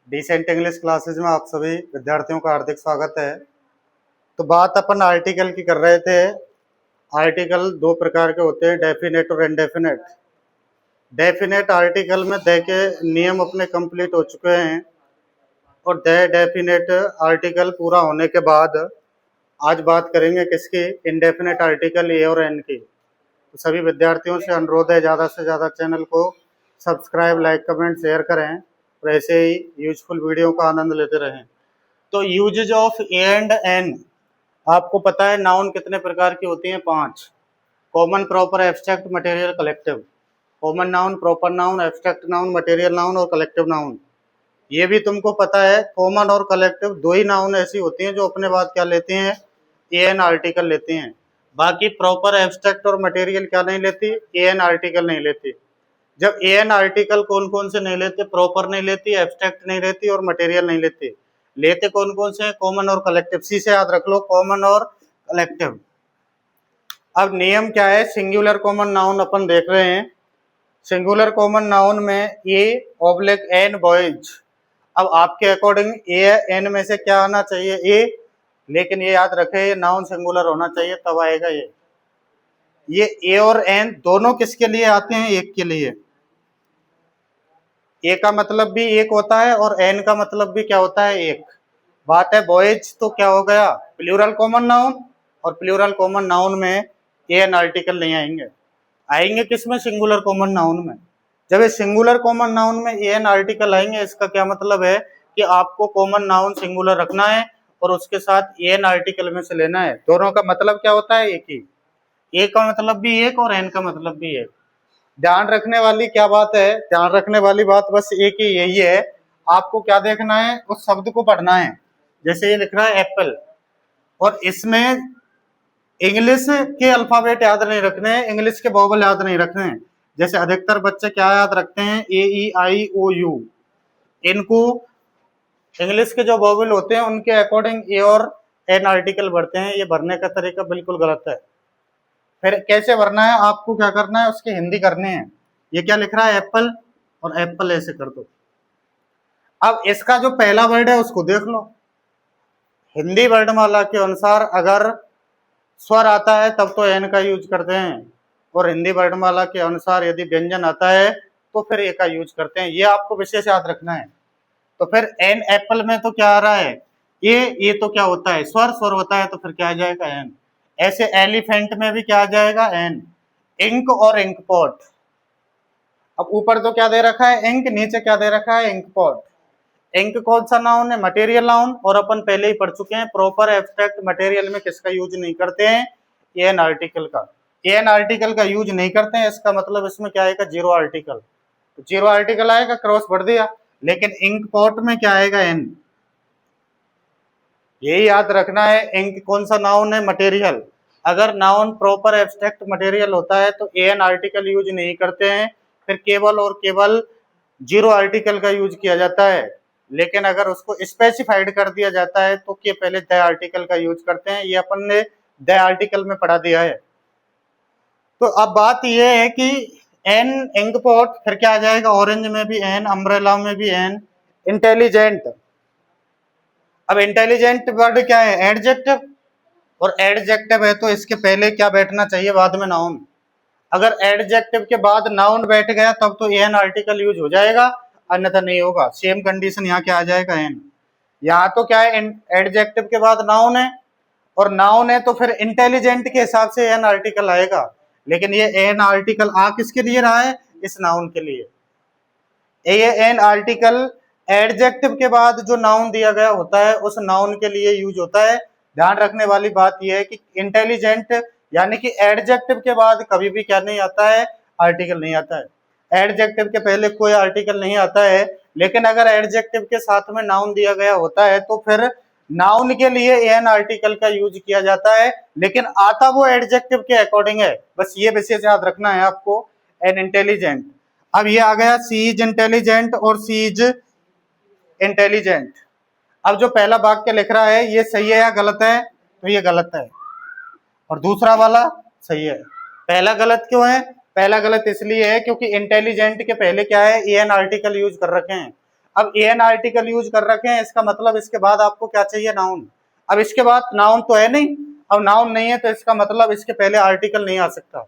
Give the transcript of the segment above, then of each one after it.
Decent English classes में आप सभी विद्यार्थियों का हार्दिक स्वागत है। तो बात अपन आर्टिकल की कर रहे थे। आर्टिकल दो प्रकार के होते हैं, डेफिनेट और इनडेफिनेट। डेफिनेट आर्टिकल में दे के नियम अपने कंप्लीट हो चुके हैं और डेफिनेट आर्टिकल पूरा होने के बाद आज बात करेंगे किसकी, इनडेफिनेट आर्टिकल ए और एन की। तो सभी विद्यार्थियों से अनुरोध है ज़्यादा से ज़्यादा चैनल को सब्सक्राइब, लाइक, कमेंट, शेयर करें और ऐसे ही यूजफुल वीडियो का आनंद लेते रहें। तो uses of a and an, आपको पता है नाउन कितने प्रकार की होती हैं? 5। Common, proper, abstract, material, collective. Common noun, proper noun, abstract noun, material noun और कलेक्टिव नाउन। ये भी तुमको पता है, कॉमन और कलेक्टिव दो ही नाउन ऐसी होती हैं जो अपने बाद क्या लेती हैं, ए एन आर्टिकल लेती हैं। बाकी प्रॉपर, एब्स्ट्रैक्ट और मटेरियल क्या नहीं लेती, ए एन आर्टिकल नहीं लेती। जब ए एन आर्टिकल कौन कौन से नहीं लेते? प्रॉपर नहीं लेती, एब्स्ट्रैक्ट नहीं लेती और मटेरियल नहीं लेती। लेते कौन कौन से हैं? कॉमन और कलेक्टिव। सी से याद रख लो, कॉमन और कलेक्टिव। अब नियम क्या है? सिंगुलर कॉमन नाउन अपन देख रहे हैं। सिंगुलर कॉमन नाउन में ए ऑब्लिक एन बॉयज। अब आपके अकॉर्डिंग ए एन में से क्या आना चाहिए? ए। लेकिन ये याद रखे, ये नाउन सिंगुलर होना चाहिए तब आएगा ये ए और एन दोनों किसके लिए आते हैं? एक के लिए। ए का मतलब भी एक होता है और एन का मतलब भी क्या होता है? एक। बात है बॉयज, तो क्या हो गया? Plural common noun. और प्लूरल कॉमन नाउन में ए एन आर्टिकल नहीं आएंगे। आएंगे किसमें? सिंगुलर कॉमन नाउन में। जब ये सिंगुलर कॉमन नाउन में ए एन आर्टिकल आएंगे, इसका क्या मतलब है कि आपको कॉमन नाउन सिंगुलर रखना है और उसके साथ ए एन आर्टिकल में से लेना है। दोनों का मतलब क्या होता है? एक ही। ए का मतलब भी एक और एन का मतलब भी एक। ध्यान रखने वाली क्या बात है? ध्यान रखने वाली बात बस एक ही यही है, आपको क्या देखना है? उस शब्द को पढ़ना है। जैसे ये लिख रहा है एप्पल, और इसमें इंग्लिश के अल्फाबेट याद नहीं रखने हैं, इंग्लिश के वोवेल याद नहीं रखने हैं। जैसे अधिकतर बच्चे क्या याद रखते हैं? ए ई आई ओ यू। इनको इंग्लिश के जो वोवेल होते हैं उनके अकॉर्डिंग ए और एन आर्टिकल भरते हैं। ये भरने का तरीका बिल्कुल गलत है। फिर कैसे भरना है? आपको क्या करना है? उसकी हिंदी करनी है। ये क्या लिख रहा है? एप्पल, और एप्पल ऐसे कर दो। अब इसका जो पहला वर्ड है उसको देख लो। हिंदी वर्णमाला के अनुसार अगर स्वर आता है तब तो एन का यूज करते हैं, और हिंदी वर्णमाला के अनुसार यदि व्यंजन आता है तो फिर ए का यूज करते हैं। ये आपको विशेष याद रखना है। तो फिर एन एप्पल में तो क्या आ रहा है? ये तो क्या होता है? स्वर। स्वर होता है तो फिर क्या आ जाएगा? एन। ऐसे एलिफेंट में भी क्या आ जाएगा? एन। इंक और इंक पॉट। अब ऊपर तो क्या दे रखा है? इंक। नीचे क्या दे रखा है? Ink pot. इंक कौन सा नाउन है? Material noun. और अपन पहले ही पढ़ चुके हैं, प्रॉपर, एब्स्ट्रैक्ट, मटेरियल में किसका यूज नहीं करते हैं? एन आर्टिकल का। एन आर्टिकल का यूज नहीं करते हैं, इसका मतलब इसमें क्या आएगा? Zero article. तो जीरो आर्टिकल आएगा, क्रॉस बढ़ दिया। लेकिन इंक पॉट में क्या आएगा? एन। यही याद रखना है। इंक कौन सा नाउन है? मटेरियल। अगर नाउन प्रॉपर, एब्स्ट्रैक्ट, मटेरियल होता है तो एन आर्टिकल यूज नहीं करते हैं, फिर केवल और केवल जीरो आर्टिकल का यूज किया जाता है। लेकिन अगर उसको स्पेसिफाइड कर दिया जाता है तो के पहले द आर्टिकल का यूज करते हैं। ये अपन ने द आर्टिकल में पढ़ा दिया है। तो अब बात यह है कि एन इंक पॉट, फिर क्या आ जाएगा? ऑरेंज में भी एन, अम्ब्रेला में भी एन। इंटेलिजेंट। अब इंटेलिजेंट वर्ड क्या है? एडजेक्टिव। और एडजेक्टिव है तो इसके पहले क्या बैठना चाहिए? बाद में नाउन। अगर एडजेक्टिव के बाद नाउन बैठ गया तब तो एन आर्टिकल यूज हो जाएगा, अन्यथा नहीं होगा। सेम कंडीशन यहाँ क्या आ जाएगा? एन। यहाँ तो क्या है? एडजेक्टिव के बाद नाउन है, और नाउन है तो फिर इंटेलिजेंट के हिसाब से एन आर्टिकल आएगा। लेकिन ये एन आर्टिकल आ किसके लिए रहा है? इस नाउन के लिए। ये एन आर्टिकल एडजेक्टिव के बाद जो नाउन दिया गया होता है उस नाउन के लिए यूज होता है। ध्यान रखने वाली बात यह है कि इंटेलिजेंट यानी कि एडजेक्टिव के बाद कभी भी क्या नहीं आता है? आर्टिकल नहीं आता है। एडजेक्टिव के पहले कोई आर्टिकल नहीं आता है। लेकिन अगर एडजेक्टिव के साथ में नाउन दिया गया होता है तो फिर नाउन के लिए एन आर्टिकल का यूज किया जाता है, लेकिन आता वो एडजेक्टिव के अकॉर्डिंग है। बस ये विशेष याद रखना है आपको। An intelligent. अब ये आ गया सी इज इंटेलिजेंट और सी इज इंटेलिजेंट। अब जो पहला वाक्य लिख रहा है ये सही है या गलत है? तो ये गलत है, और दूसरा वाला सही है। पहला गलत क्यों है? पहला गलत इसलिए है क्योंकि इंटेलिजेंट के पहले क्या है? एन आर्टिकल यूज कर रखे हैं। अब एन आर्टिकल यूज कर रखे हैं, इसका मतलब इसके बाद आपको क्या चाहिए, नाउन। अब इसके बाद नाउन तो है नहीं, अब नाउन नहीं है तो इसका मतलब इसके पहले आर्टिकल नहीं आ सकता।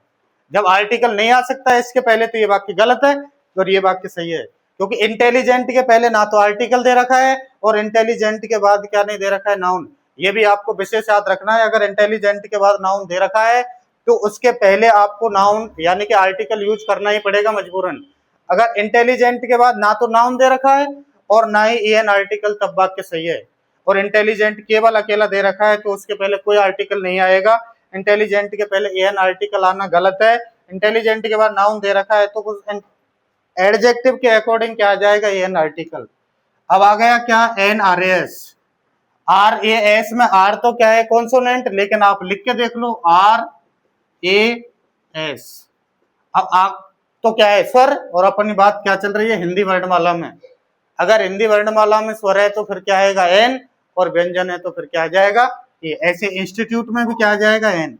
जब आर्टिकल नहीं आ सकता है इसके पहले तो ये वाक्य गलत है और ये वाक्य सही है, क्योंकि इंटेलिजेंट के पहले ना तो आर्टिकल दे रखा है और इंटेलिजेंट के बाद क्या नहीं दे रखा है, नाउन। ये भी आपको विशेष याद रखना है, अगर इंटेलिजेंट के बाद नाउन दे रखा है तो उसके पहले आपको नाउन यानी कि आर्टिकल यूज करना ही पड़ेगा मजबूरन। अगर इंटेलिजेंट के बाद ना तो नाउन दे रखा है और ना ही एन आर्टिकल, तब वाक्य सही है। और इंटेलिजेंट केवल अकेला दे रखा है तो उसके पहले कोई आर्टिकल नहीं आएगा, इंटेलिजेंट के पहले एन आर्टिकल आना गलत है। इंटेलिजेंट के बाद नाउन दे रखा है तो कुछ एडजेक्टिव के अकॉर्डिंग क्या आ जाएगा, एन आर्टिकल। अब आ गया क्या, N R S. R A S में आर तो क्या है, कॉन्सोनेंट, लेकिन आप लिख के देख लो आर ए एस। अब आप तो क्या है, स्वर, और अपनी बात क्या चल रही है, हिंदी वर्णमाला में। अगर हिंदी वर्णमाला में स्वर है तो फिर क्या आएगा, एन, और व्यंजन है तो फिर क्या आ जाएगा, ये। ऐसे इंस्टीट्यूट में भी क्या आ जाएगा, an.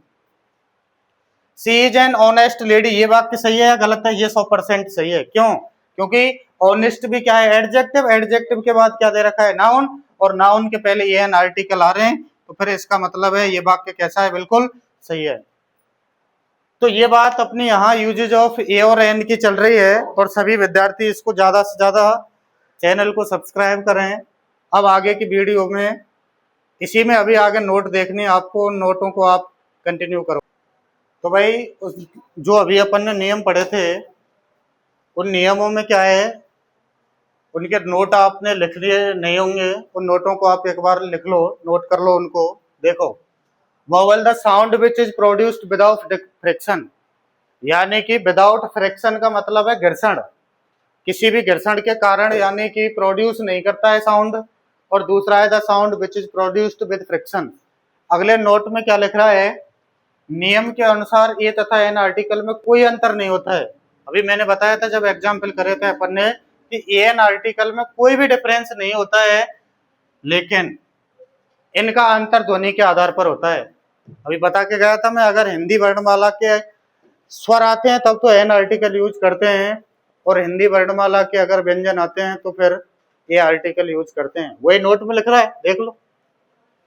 She is an honest lady, ये वाक्य सही है या गलत है, ये 100% सही है। क्यों, क्योंकि ऑनेस्ट भी क्या है, एडजेक्टिव, एडजेक्टिव के बाद क्या दे रखा है, नाउन, और नाउन के पहले एन आर्टिकल आ रहे हैं, तो फिर इसका मतलब है ये वाक्य कैसा है, बिल्कुल सही है। तो ये बात अपनी यहाँ यूजेज ऑफ ए और एन की चल रही है, और सभी विद्यार्थी इसको ज्यादा से ज्यादा चैनल को सब्सक्राइब करें। अब आगे की वीडियो में इसी में अभी आगे नोट देखने आपको, नोटों को आप कंटिन्यू करो। तो भाई जो अभी अपन ने नियम पढ़े थे उन नियमों में क्या है, उनके नोट आपने लिख लिए नहीं होंगे, उन नोटों को आप एक बार लिख लो, नोट कर लो उनको। देखो, vowel the sound which is produced without friction, यानी कि विदाउट फ्रिक्शन का मतलब है घर्षण, किसी भी घर्षण के कारण यानी कि प्रोड्यूस नहीं करता है साउंड। और दूसरा है the sound which is produced with friction. अगले नोट में क्या लिख रहा है, नियम के अनुसार ए तथा एन आर्टिकल में कोई अंतर नहीं होता है। अभी मैंने बताया था जब एग्जाम्पल करे थे अपन ने कि एन आर्टिकल में कोई भी डिफरेंस नहीं होता है, लेकिन इनका अंतर ध्वनि के आधार पर होता है। अभी बता के गया था मैं, अगर हिंदी वर्णमाला के स्वर आते हैं तब तो एन आर्टिकल यूज करते हैं, और हिंदी वर्णमाला के अगर व्यंजन आते हैं तो फिर ए आर्टिकल यूज करते हैं। वही नोट में लिख रहा है, देख लो।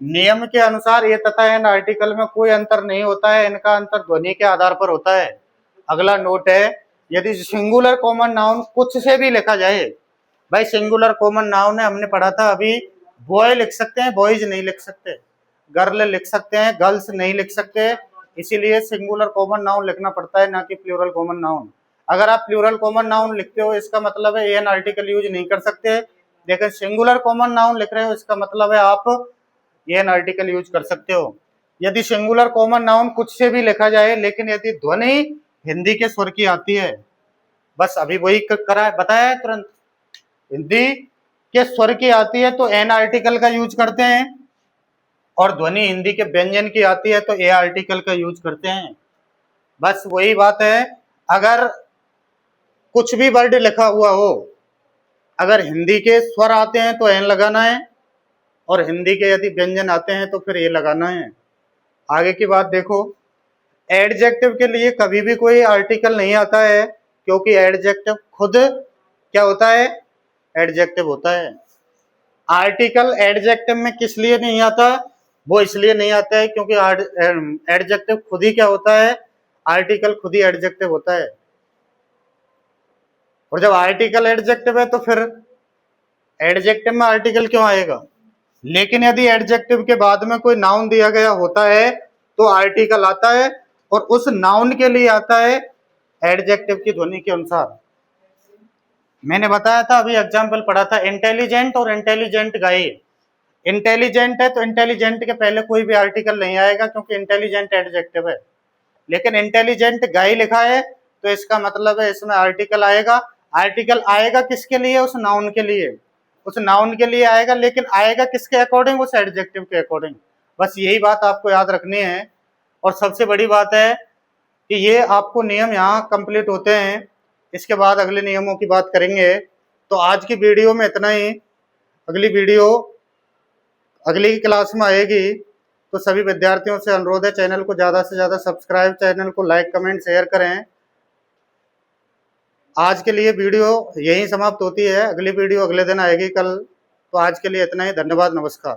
नियम के अनुसार ए तथा एन आर्टिकल में कोई अंतर नहीं होता है, इनका अंतर ध्वनि के आधार पर होता है। अगला नोट है, यदि सिंगुलर कॉमन नाउन कुछ से भी लिखा जाए, भाई सिंगुलर कॉमन नाउन है, हमने पढ़ा था अभी, बॉय लिख सकते हैं, बॉयज नहीं लिख सकते, गर्ल लिख सकते हैं, गर्ल्स नहीं लिख सकते, इसीलिए सिंगुलर कॉमन नाउन लिखना पड़ता है, ना कि प्लूरल कॉमन नाउन। अगर आप प्लूरल कॉमन नाउन लिखते हो इसका मतलब है एन आर्टिकल यूज नहीं कर सकते, लेकिन सिंगुलर कॉमन नाउन लिख रहे हो इसका मतलब है आप एन आर्टिकल यूज कर सकते हो। यदि सिंगुलर कॉमन नाउन कुछ से भी लिखा जाए, लेकिन यदि ध्वनि हिंदी के स्वर की आती है, बस अभी वही करा है, बताया है तुरंत, हिंदी के स्वर की आती है तो एन आर्टिकल का यूज करते हैं, और ध्वनि हिंदी के व्यंजन की आती है तो ए आर्टिकल का यूज करते हैं। बस वही बात है, अगर कुछ भी वर्ड लिखा हुआ हो, अगर हिंदी के स्वर आते हैं तो एन लगाना है, और हिंदी के यदि व्यंजन आते हैं तो फिर ए लगाना है। आगे की बात देखो, एडजेक्टिव के लिए कभी भी कोई आर्टिकल नहीं आता है, क्योंकि एडजेक्टिव खुद क्या होता है, एडजेक्टिव होता है। आर्टिकल एडजेक्टिव में किस लिए नहीं आता, वो इसलिए नहीं आता है क्योंकि एडजेक्टिव खुद ही क्या होता है, आर्टिकल खुद ही एडजेक्टिव होता है। और जब आर्टिकल एडजेक्टिव है तो फिर एडजेक्टिव में आर्टिकल क्यों आएगा। लेकिन यदि एडजेक्टिव के बाद में कोई नाउन दिया गया होता है तो आर्टिकल आता है, और उस नाउन के लिए आता है एडजेक्टिव की ध्वनि के अनुसार। मैंने बताया था अभी एग्जाम्पल पढ़ा था, इंटेलिजेंट और इंटेलिजेंट गाय। इंटेलिजेंट है तो इंटेलिजेंट के पहले कोई भी आर्टिकल नहीं आएगा क्योंकि इंटेलिजेंट एडजेक्टिव है, लेकिन इंटेलिजेंट गाय लिखा है तो इसका मतलब है इसमें आर्टिकल आएगा। आर्टिकल आएगा किसके लिए, उस नाउन के लिए, उस नाउन के लिए आएगा, लेकिन आएगा किसके अकॉर्डिंग, उस एडजेक्टिव के अकॉर्डिंग। बस यही बात आपको याद रखनी है। और सबसे बड़ी बात है कि ये आपको नियम यहाँ कंप्लीट होते हैं, इसके बाद अगले नियमों की बात करेंगे। तो आज की वीडियो में इतना ही, अगली वीडियो अगली क्लास में आएगी। तो सभी विद्यार्थियों से अनुरोध है, चैनल को ज़्यादा से ज़्यादा सब्सक्राइब, चैनल को लाइक कमेंट शेयर करें। आज के लिए वीडियो यहीं समाप्त होती है, अगली वीडियो अगले दिन आएगी कल। तो आज के लिए इतना ही, धन्यवाद, नमस्कार।